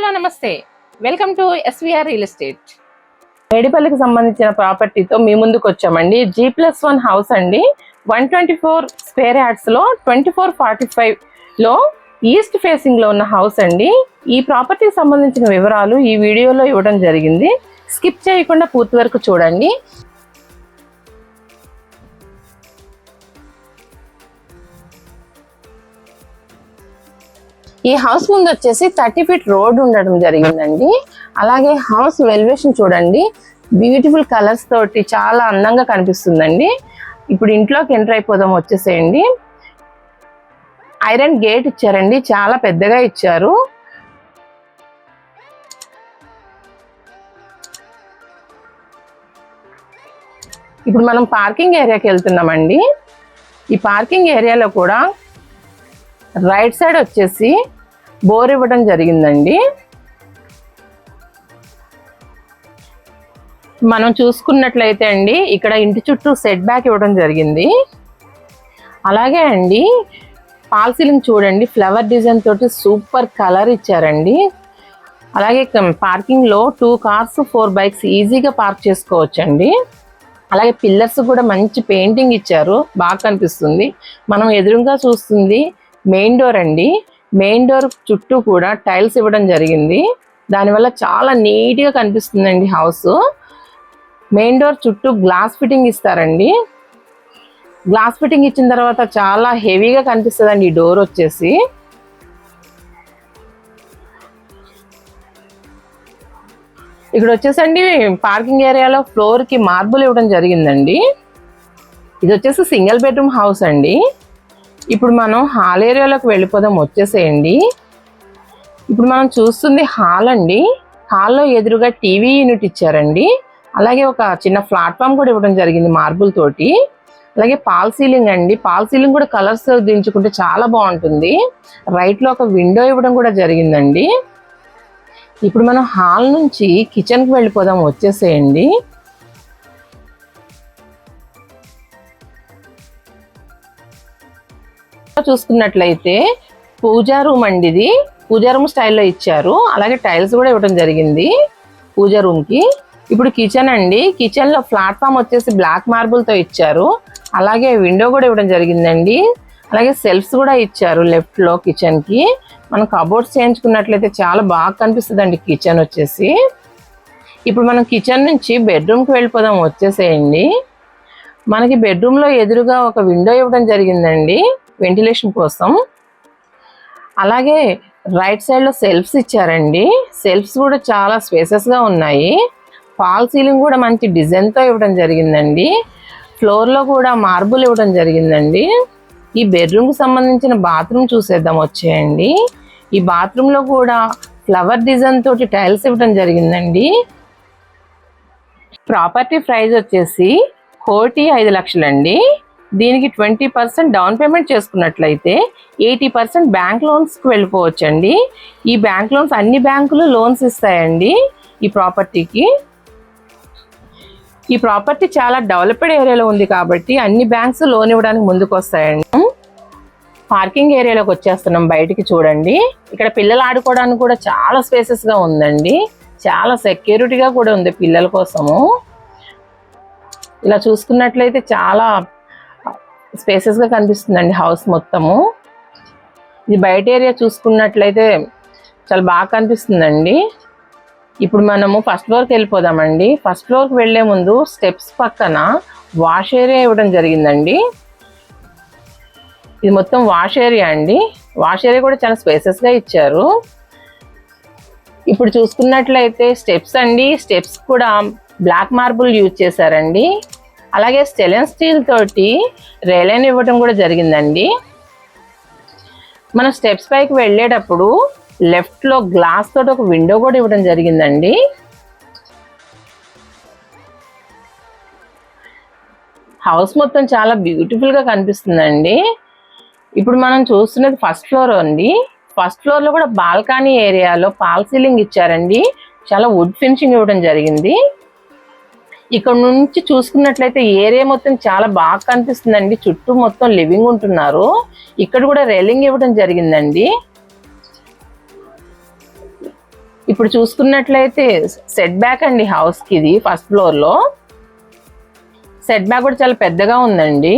Hello నమస్తే, welcome to SVR real estate. మేడిపల్లికి సంబంధించిన ప్రాపర్టీతో మీ ముందుకు వచ్చామండి. G+1 హౌస్ అండి. 124 స్క్వేర్ యార్డ్స్ లో 2445 లో ఈస్ట్ ఫేసింగ్ లో ఉన్న హౌస్ అండి. ఈ ప్రాపర్టీకి సంబంధించిన వివరాలు ఈ వీడియోలో ఇవ్వడం జరిగింది. స్కిప్ చేయకుండా పూర్తి వరకు చూడండి. ఈ హౌస్ ముందు వచ్చేసి 30 ఫీట్ రోడ్ ఉండడం జరిగిందండి. అలాగే హౌస్ ఎలివేషన్ చూడండి, బ్యూటిఫుల్ కలర్స్ తోటి చాలా అందంగా కనిపిస్తుందండి. ఇప్పుడు ఇంట్లోకి ఎంటర్ అయిపోదాం, వచ్చేసేయండి. ఐరన్ గేట్ ఇచ్చారండి, చాలా పెద్దగా ఇచ్చారు. ఇప్పుడు మనం పార్కింగ్ ఏరియాకి వెళ్తున్నామండి. ఈ పార్కింగ్ ఏరియాలో కూడా రైట్ సైడ్ వచ్చేసి బోర్ ఇవ్వడం జరిగిందండి. మనం చూసుకున్నట్లయితే అండి, ఇక్కడ ఇంటి చుట్టూ సెట్ బ్యాక్ ఇవ్వడం జరిగింది. అలాగే అండి, ఫాల్ సీలింగ్ చూడండి, ఫ్లవర్ డిజైన్ తోటి సూపర్ కలర్ ఇచ్చారండి. అలాగే పార్కింగ్ లో 2 కార్స్ 4 బైక్స్ ఈజీగా పార్క్ చేసుకోవచ్చండి. అలాగే పిల్లర్స్ కూడా మంచి పెయింటింగ్ ఇచ్చారు, బాగా కనిపిస్తుంది. మనం ఎదురుగా చూస్తుంది మెయిన్ డోర్ అండి. మెయిన్ డోర్ చుట్టూ కూడా టైల్స్ ఇవ్వడం జరిగింది. దానివల్ల చాలా నీట్గా కనిపిస్తుందండి హౌస్. మెయిన్ డోర్ చుట్టూ గ్లాస్ ఫిట్టింగ్ ఇస్తారండి. గ్లాస్ ఫిట్టింగ్ ఇచ్చిన తర్వాత చాలా హెవీగా కనిపిస్తుందండి ఈ డోర్ వచ్చేసి. ఇక్కడ వచ్చేసండి పార్కింగ్ ఏరియాలో ఫ్లోర్ కి మార్బుల్ ఇవ్వడం జరిగిందండి. ఇది వచ్చేసి సింగిల్ బెడ్రూమ్ హౌస్ అండి. ఇప్పుడు మనం హాల్ ఏరియాలోకి వెళ్ళిపోదాం, వచ్చేసేయండి. ఇప్పుడు మనం చూస్తుంది హాల్ అండి. హాల్లో ఎదురుగా టీవీ యూనిట్ ఇచ్చారండి. అలాగే ఒక చిన్న ప్లాట్ఫామ్ కూడా ఇవ్వడం జరిగింది మార్బుల్ తోటి. అలాగే పాల్ సీలింగ్ అండి. పాల్ సీలింగ్ కూడా కలర్స్ దించుకుంటే చాలా బాగుంటుంది. రైట్ లో ఒక విండో ఇవ్వడం కూడా జరిగిందండి. ఇప్పుడు మనం హాల్ నుంచి కిచెన్కి వెళ్ళిపోదాం, వచ్చేసేయండి. చూసుకున్నట్లయితే పూజా రూమ్ అండి. ఇది పూజా రూమ్ స్టైల్లో ఇచ్చారు. అలాగే టైల్స్ కూడా ఇవ్వడం జరిగింది పూజా రూమ్ కి. ఇప్పుడు కిచెన్ అండి. కిచెన్ లో ప్లాట్ఫామ్ వచ్చేసి బ్లాక్ మార్బుల్ తో ఇచ్చారు. అలాగే విండో కూడా ఇవ్వడం జరిగిందండి. అలాగే సెల్ఫ్స్ కూడా ఇచ్చారు లెఫ్ట్ లో కిచెన్ కి. మనం కబోర్డ్స్ చేయించుకున్నట్లయితే చాలా బాగా కనిపిస్తుంది అండి కిచెన్ వచ్చేసి. ఇప్పుడు మనం కిచెన్ నుంచి బెడ్రూమ్ కి వెళ్ళిపోదాం, వచ్చేసేయండి. మనకి బెడ్రూమ్ లో ఎదురుగా ఒక విండో ఇవ్వడం జరిగిందండి వెంటిలేషన్ కోసం. అలాగే రైట్ సైడ్ లో సెల్ఫ్స్ ఇచ్చారండి. సెల్ఫ్స్ కూడా చాలా స్పేసెస్ గా ఉన్నాయి. ఫాల్ సీలింగ్ కూడా మంచి డిజైన్ తో ఇవ్వడం జరిగిందండి. ఫ్లోర్ లో కూడా మార్బుల్ ఇవ్వడం జరిగిందండి. ఈ బెడ్రూమ్ కి సంబంధించిన బాత్రూమ్ చూసేద్దాం, వచ్చేయండి. ఈ బాత్రూమ్ లో కూడా ఫ్లవర్ డిజైన్ తోటి టైల్స్ ఇవ్వడం జరిగిందండి. ప్రాపర్టీ ప్రైస్ వచ్చేసి 1,05 లక్షలండి. దీనికి 20% డౌన్ పేమెంట్ చేసుకున్నట్లయితే 80% బ్యాంక్ లోన్స్కి వెళ్ళిపోవచ్చండి. ఈ బ్యాంక్ లోన్స్ అన్ని బ్యాంకులు లోన్స్ ఇస్తాయండి ఈ ప్రాపర్టీకి. ఈ ప్రాపర్టీ చాలా డెవలప్డ్ ఏరియాలో ఉంది కాబట్టి అన్ని బ్యాంక్స్ లోన్ ఇవ్వడానికి ముందుకు వస్తాయండి. పార్కింగ్ ఏరియాలోకి వచ్చేస్తున్నాం, బయటికి చూడండి. ఇక్కడ పిల్లలు ఆడుకోవడానికి కూడా చాలా స్పేసెస్ గా ఉందండి. చాలా సెక్యూరిటీగా కూడా ఉంది పిల్లల కోసము. ఇలా చూసుకున్నట్లయితే చాలా స్పేసెస్ గా కనిపిస్తుందండి హౌస్ మొత్తము. ఇది బయట ఏరియా చూసుకున్నట్లయితే చాలా బాగా కనిపిస్తుందండి. ఇప్పుడు మనము ఫస్ట్ ఫ్లోర్కి వెళ్ళిపోదామండి. ఫస్ట్ ఫ్లోర్కి వెళ్లే ముందు స్టెప్స్ పక్కన వాష్ ఏరియా ఇవ్వడం జరిగిందండి. ఇది మొత్తం వాష్ ఏరియా అండి. వాష్ ఏరియా కూడా చాలా స్పేసెస్ గా ఇచ్చారు. ఇప్పుడు చూసుకున్నట్లయితే స్టెప్స్ అండి. స్టెప్స్ కూడా బ్లాక్ మార్బుల్ యూజ్ చేశారండి. అలాగే స్టెయిన్లెస్ స్టీల్ తోటి రైలైన్ ఇవ్వడం కూడా జరిగిందండి. మన స్టెప్స్ పైకి వెళ్ళేటప్పుడు లెఫ్ట్ లో గ్లాస్ తోటి ఒక విండో కూడా ఇవ్వడం జరిగిందండి. హౌస్ మొత్తం చాలా బ్యూటిఫుల్ గా కనిపిస్తుందండి. ఇప్పుడు మనం చూస్తున్నది ఫస్ట్ ఫ్లోర్ అండి. ఫస్ట్ ఫ్లోర్ లో కూడా బాల్కనీ ఏరియాలో పాల్ సీలింగ్ ఇచ్చారండి. చాలా వుడ్ ఫినిషింగ్ ఇవ్వడం జరిగింది. ఇక్కడ నుంచి చూసుకున్నట్లయితే ఏరియా మొత్తం చాలా బాగా కనిపిస్తుందండి. చుట్టూ మొత్తం లివింగ్ ఉంటున్నారు. ఇక్కడ కూడా రైలింగ్ ఇవ్వడం జరిగిందండి. ఇప్పుడు చూసుకున్నట్లయితే సెట్ బ్యాక్ అండి హౌస్ కి, ఇది ఫస్ట్ ఫ్లోర్ లో సెట్ బ్యాక్ కూడా చాలా పెద్దగా ఉందండి.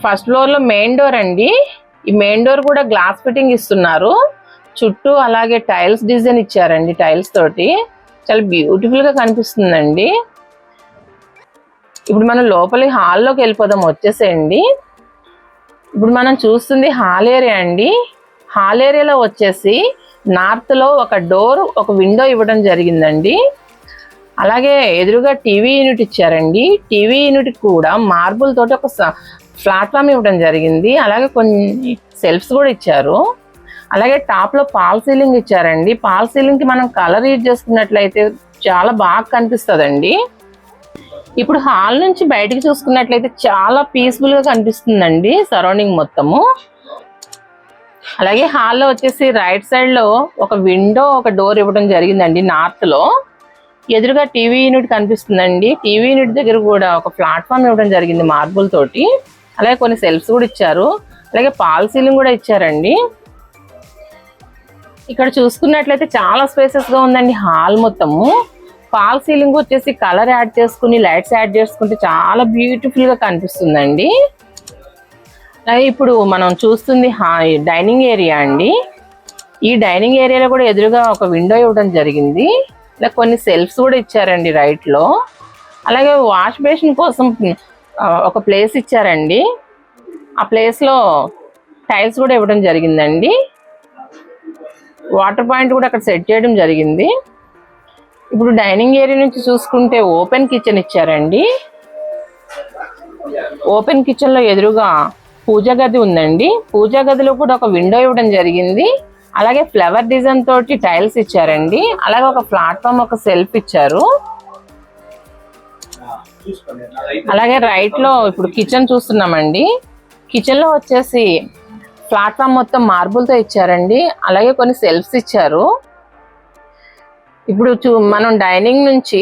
ఫస్ట్ ఫ్లోర్ లో మెయిన్ డోర్ అండి. ఈ మెయిన్ డోర్ కూడా గ్లాస్ ఫిట్టింగ్ ఇస్తున్నారు చుట్టూ, అలాగే టైల్స్ డిజైన్ ఇచ్చారండి. టైల్స్ తోటి చాలా బ్యూటిఫుల్ గా కనిపిస్తుందండి. ఇప్పుడు మనం లోపలి హాల్లోకి వెళ్ళిపోదాం, వచ్చేసేయండి. ఇప్పుడు మనం చూస్తుంది హాల్ ఏరియా అండి. హాల్ ఏరియాలో వచ్చేసి నార్త్ లో ఒక డోర్, ఒక విండో ఇవ్వడం జరిగిందండి. అలాగే ఎదురుగా టీవీ యూనిట్ ఇచ్చారండి. టీవీ యూనిట్ కూడా మార్బుల్ తోటి ఒక ప్లాట్ఫామ్ ఇవ్వడం జరిగింది. అలాగే కొన్ని సెల్ఫ్స్ కూడా ఇచ్చారు. అలాగే టాప్ లో పాల్ సీలింగ్ ఇచ్చారండి. పాల్ సీలింగ్ కి మనం కలర్ యూజ్ చేసుకున్నట్లయితే చాలా బాగా కనిపిస్తుందండి. ఇప్పుడు హాల్ నుంచి బయటికి చూసుకున్నట్లయితే చాలా పీస్ఫుల్ గా కనిపిస్తుందండి సరౌండింగ్ మొత్తము. అలాగే హాల్లో వచ్చేసి రైట్ సైడ్ లో ఒక విండో, ఒక డోర్ ఇవ్వడం జరిగిందండి నార్త్ లో. ఎదురుగా టీవీ యూనిట్ కనిపిస్తుందండి. టీవీ యూనిట్ దగ్గర కూడా ఒక ప్లాట్ఫామ్ ఇవ్వడం జరిగింది మార్బుల్ తోటి. అలాగే కొన్ని సెల్ఫ్స్ కూడా ఇచ్చారు. అలాగే పాల్ సీలింగ్ కూడా ఇచ్చారండి. ఇక్కడ చూసుకున్నట్లయితే చాలా స్పేసెస్ గా ఉందండి హాల్ మొత్తము. పాల్ సీలింగ్ వచ్చేసి కలర్ యాడ్ చేసుకుని లైట్స్ యాడ్ చేసుకుంటే చాలా బ్యూటిఫుల్ గా కనిపిస్తుందండి. అలాగే ఇప్పుడు మనం చూస్తుంది డైనింగ్ ఏరియా అండి. ఈ డైనింగ్ ఏరియాలో కూడా ఎదురుగా ఒక విండో ఇవ్వడం జరిగింది. ఇలా కొన్ని సెల్ఫ్స్ కూడా ఇచ్చారండి రైట్ లో. అలాగే వాష్ బేసిన్ కోసం ఒక ప్లేస్ ఇచ్చారండి. ఆ ప్లేస్ లో టైల్స్ కూడా ఇవ్వడం జరిగిందండి. వాటర్ పాయింట్ కూడా అక్కడ సెట్ చేయడం జరిగింది. ఇప్పుడు డైనింగ్ ఏరియా నుంచి చూసుకుంటే ఓపెన్ కిచెన్ ఇచ్చారండి. ఓపెన్ కిచెన్ లో ఎదురుగా పూజా గది ఉందండి. పూజా గదిలో కూడా ఒక విండో ఇవ్వడం జరిగింది. అలాగే ఫ్లవర్ డిజైన్ తోటి టైల్స్ ఇచ్చారండి. అలాగే ఒక ప్లాట్ఫామ్, ఒక సెల్ఫ్ ఇచ్చారు. అలాగే రైట్ లో ఇప్పుడు కిచెన్ చూస్తున్నామండి. కిచెన్ లో వచ్చేసి ప్లాట్ఫామ్ మొత్తం మార్బుల్ తో ఇచ్చారండి. అలాగే కొన్ని సెల్ఫ్స్ ఇచ్చారు. ఇప్పుడు మనం డైనింగ్ నుంచి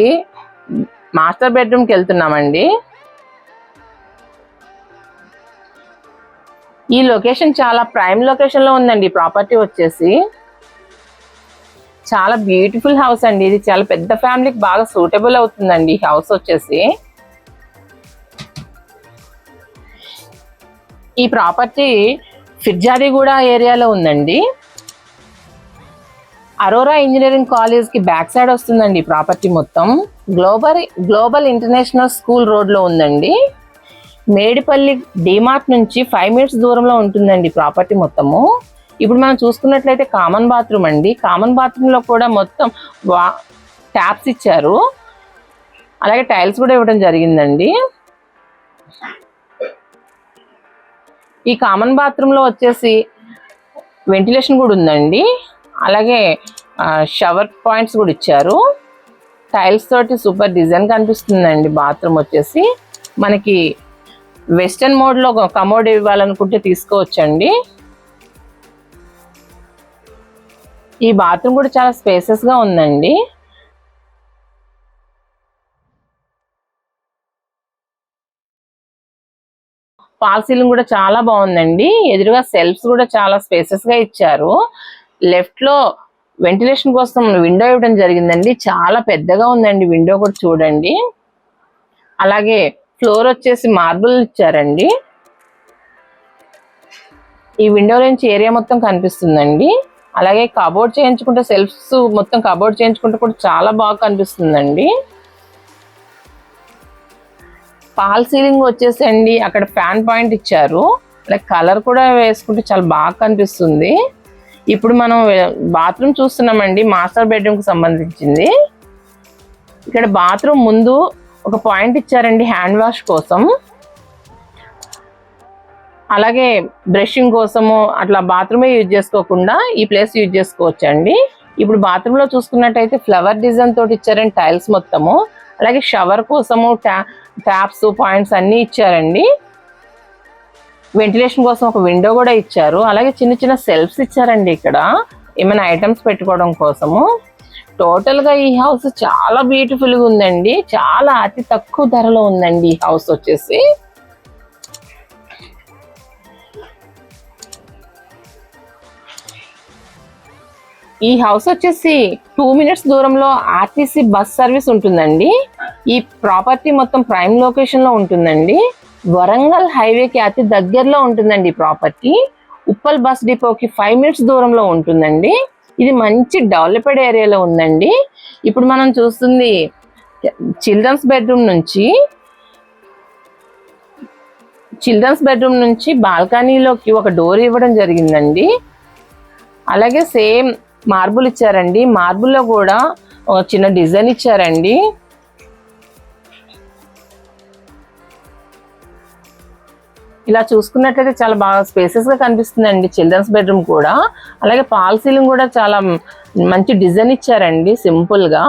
మాస్టర్ బెడ్రూమ్ కి వెళ్తున్నామండి. ఈ లొకేషన్ చాలా ప్రైమ్ లొకేషన్ లో ఉందండి. ప్రాపర్టీ వచ్చేసి చాలా బ్యూటిఫుల్ హౌస్ అండి. ఇది చాలా పెద్ద ఫ్యామిలీకి బాగా సూటబుల్ అవుతుందండి ఈ హౌస్ వచ్చేసి. ఈ ప్రాపర్టీ ఫిర్జాదిగూడ ఏరియాలో ఉందండి. అరోరా ఇంజనీరింగ్ కాలేజ్ కి బ్యాక్ సైడ్ వస్తుందండి ప్రాపర్టీ మొత్తం. గ్లోబల్ ఇంటర్నేషనల్ స్కూల్ రోడ్ లో ఉందండి. మేడిపల్లి డిమార్ట్ నుంచి 5 minutes దూరంలో ఉంటుందండి ప్రాపర్టీ మొత్తము. ఇప్పుడు మనం చూసుకున్నట్లయితే కామన్ బాత్రూమ్ అండి. కామన్ బాత్రూమ్ లో కూడా మొత్తం ట్యాప్స్ ఇచ్చారు. అలాగే టైల్స్ కూడా ఇవ్వడం జరిగిందండి. ఈ కామన్ బాత్రూమ్ లో వచ్చేసి వెంటిలేషన్ కూడా ఉందండి. అలాగే షవర్ పాయింట్స్ కూడా ఇచ్చారు. టైల్స్ తోటి సూపర్ డిజైన్ కనిపిస్తుందండి. బాత్రూమ్ వచ్చేసి మనకి వెస్టర్న్ మోడ్ లో కమోడ్ ఇవ్వాలనుకుంటే తీసుకోవచ్చండి. ఈ బాత్రూమ్ కూడా చాలా స్పేసెస్ గా ఉందండి. ఫాల్ సీలింగ్ కూడా చాలా బాగుందండి. ఎదురుగా సెల్ఫ్స్ కూడా చాలా స్పేసెస్ గా ఇచ్చారు. లెఫ్ట్ లో వెంటిలేషన్ కోసం విండో ఇవ్వడం జరిగిందండి. చాలా పెద్దగా ఉందండి విండో కూడా చూడండి. అలాగే ఫ్లోర్ వచ్చేసి మార్బుల్ ఇచ్చారండి. ఈ విండో నుంచి ఏరియా మొత్తం కనిపిస్తుందండి. అలాగే కబోర్డ్ చేయించుకుంటే సెల్ఫ్స్ మొత్తం కబోర్డ్ చేయించుకుంటే కూడా చాలా బాగా కనిపిస్తుందండి. ఫాల్ సీలింగ్ వచ్చేసండి అక్కడ ఫ్యాన్ పాయింట్ ఇచ్చారు. అలాగే కలర్ కూడా వేసుకుంటే చాలా బాగా కనిపిస్తుంది. ఇప్పుడు మనం బాత్రూమ్ చూస్తున్నామండి. మాస్టర్ బెడ్రూమ్ కి సంబంధించింది. ఇక్కడ బాత్రూమ్ ముందు ఒక పాయింట్ ఇచ్చారండి హ్యాండ్ వాష్ కోసం. అలాగే బ్రషింగ్ కోసము అట్లా బాత్రూమే యూజ్ చేసుకోకుండా ఈ ప్లేస్ యూజ్ చేసుకోవచ్చండి. ఇప్పుడు బాత్రూమ్ లో చూసుకున్నట్టయితే ఫ్లవర్ డిజైన్ తోటి ఇచ్చారండి టైల్స్ మొత్తము. అలాగే షవర్ కోసము ట్యాప్స్ పాయింట్స్ అన్ని ఇచ్చారండి. వెంటిలేషన్ కోసం ఒక విండో కూడా ఇచ్చారు. అలాగే చిన్న చిన్న సెల్ఫ్స్ ఇచ్చారండి ఇక్కడ ఏమైనా ఐటమ్స్ పెట్టుకోవడం కోసము. టోటల్ గా ఈ హౌస్ చాలా బ్యూటిఫుల్ గా ఉందండి. చాలా అతి తక్కువ ధరలో ఉందండి ఈ హౌస్ వచ్చేసి. ఈ హౌస్ వచ్చేసి 2 minutes దూరంలో ఆర్టీసీ బస్ సర్వీస్ ఉంటుందండి. ఈ ప్రాపర్టీ మొత్తం ప్రైమ్ లొకేషన్ లో ఉంటుందండి. వరంగల్ హైవేకి అతి దగ్గరలో ఉంటుందండి ఈ ప్రాపర్టీ. ఉప్పల్ బస్ డిపోకి 5 minutes దూరంలో ఉంటుందండి. ఇది మంచి డెవలప్డ్ ఏరియాలో ఉందండి. ఇప్పుడు మనం చూస్తుంది చిల్డ్రన్స్ బెడ్రూమ్ నుంచి బాల్కనీలోకి ఒక డోర్ ఇవ్వడం జరిగిందండి. అలాగే సేమ్ మార్బుల్ ఇచ్చారండి. మార్బుల్లో కూడా ఒక చిన్న డిజైన్ ఇచ్చారండి. ఇలా చూసుకున్నట్లయితే చాలా బాగా స్పేసెస్ గా కనిపిస్తుందండి చిల్డ్రన్స్ బెడ్రూమ్ కూడా. అలాగే పాల్ సీలింగ్ కూడా చాలా మంచి డిజైన్ ఇచ్చారండి సింపుల్ గా.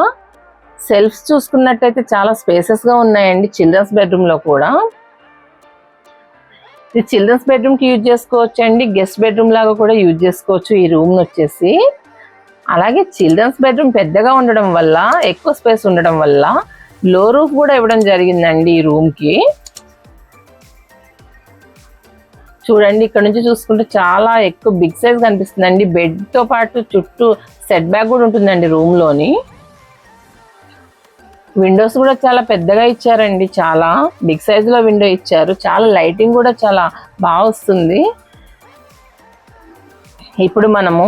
సెల్ఫ్స్ చూసుకున్నట్లయితే చాలా స్పేసెస్ గా ఉన్నాయండి చిల్డ్రన్స్ బెడ్రూమ్ లో కూడా. ఇది చిల్డ్రన్స్ బెడ్రూమ్ కి యూజ్ చేసుకోవచ్చు అండి, గెస్ట్ బెడ్రూమ్ లాగా కూడా యూజ్ చేసుకోవచ్చు ఈ రూమ్ వచ్చేసి. అలాగే చిల్డ్రన్స్ బెడ్రూమ్ పెద్దగా ఉండడం వల్ల, ఎక్కువ స్పేస్ ఉండడం వల్ల లో రూఫ్ కూడా ఇవ్వడం జరిగిందండి ఈ రూమ్ కి. చూడండి ఇక్కడ నుంచి చూసుకుంటే చాలా ఎక్కువ బిగ్ సైజ్ కనిపిస్తుందండి. బెడ్ తో పాటు చుట్టూ సెట్ బ్యాక్ కూడా ఉంటుందండి రూమ్ లోని. విండోస్ కూడా చాలా పెద్దగా ఇచ్చారండి, చాలా బిగ్ సైజ్ లో విండో ఇచ్చారు. చాలా లైటింగ్ కూడా చాలా బాగా వస్తుంది. ఇప్పుడు మనము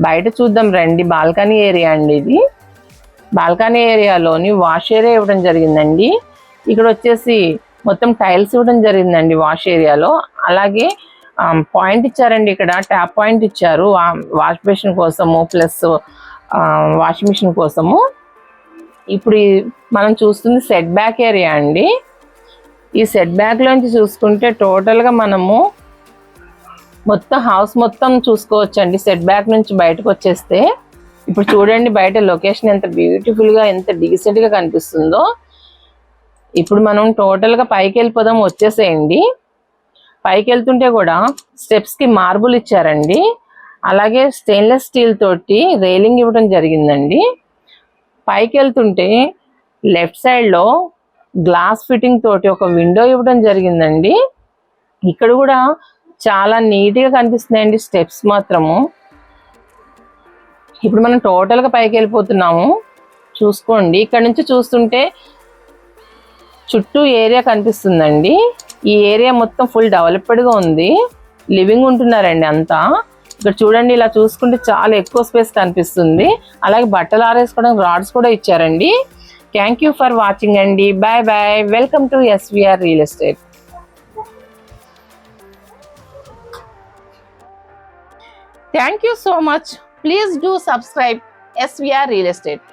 బయట చూద్దాం రండి. బాల్కనీ ఏరియా అండి ఇది. బాల్కనీ ఏరియాలోని వాష్ ఏరియా ఇవ్వడం జరిగిందండి. ఇక్కడ వచ్చేసి మొత్తం టైల్స్ ఇవ్వడం జరిగిందండి వాష్ ఏరియాలో. అలాగే పాయింట్ ఇచ్చారండి, ఇక్కడ ట్యాప్ పాయింట్ ఇచ్చారు వాష్ బేసిన్ కోసము ప్లస్ వాషింగ్ మిషన్ కోసము. ఇప్పుడు మనం చూస్తుంది సెట్ బ్యాక్ ఏరియా అండి. ఈ సెట్ బ్యాక్ లోంచి చూసుకుంటే టోటల్ గా మనము మొత్తం హౌస్ మొత్తం చూసుకోవచ్చు అండి సెట్ బ్యాక్ నుంచి బయటకు వచ్చేస్తే. ఇప్పుడు చూడండి బయట లొకేషన్ ఎంత బ్యూటిఫుల్ గా, ఎంత డీసెంట్ గా కనిపిస్తుందో. ఇప్పుడు మనం టోటల్ గా పైకి వెళ్ళిపోదాం, వచ్చేసేయండి. పైకి వెళ్తుంటే కూడా స్టెప్స్ కి మార్బుల్ ఇచ్చారండి. అలాగే స్టెయిన్లెస్ స్టీల్ తోటి రైలింగ్ ఇవ్వడం జరిగిందండి. పైకి వెళ్తుంటే లెఫ్ట్ సైడ్ లో గ్లాస్ ఫిట్టింగ్ తోటి ఒక విండో ఇవ్వడం జరిగిందండి. ఇక్కడ కూడా చాలా నీట్ గా కనిపిస్తున్నాయండి స్టెప్స్ మాత్రము. ఇప్పుడు మనం టోటల్ గా పైకి వెళ్ళిపోతున్నాము, చూసుకోండి. ఇక్కడ నుంచి చూస్తుంటే చుట్టూ ఏరియా కనిపిస్తుందండి. ఈ ఏరియా మొత్తం ఫుల్ డెవలప్డ్ గా ఉంది, లివింగ్ ఉంటున్నారండి అంతా. ఇక్కడ చూడండి, ఇలా చూసుకుంటే చాలా ఎక్కువ స్పేస్ కనిపిస్తుంది. అలాగే బట్టలు ఆరేసుకోవడానికి రాడ్స్ కూడా ఇచ్చారండి. థ్యాంక్ యూ ఫర్ వాచింగ్ అండి. Bye bye. Welcome to SVR real estate. Thank you so much. Please do subscribe SVR Real Estate.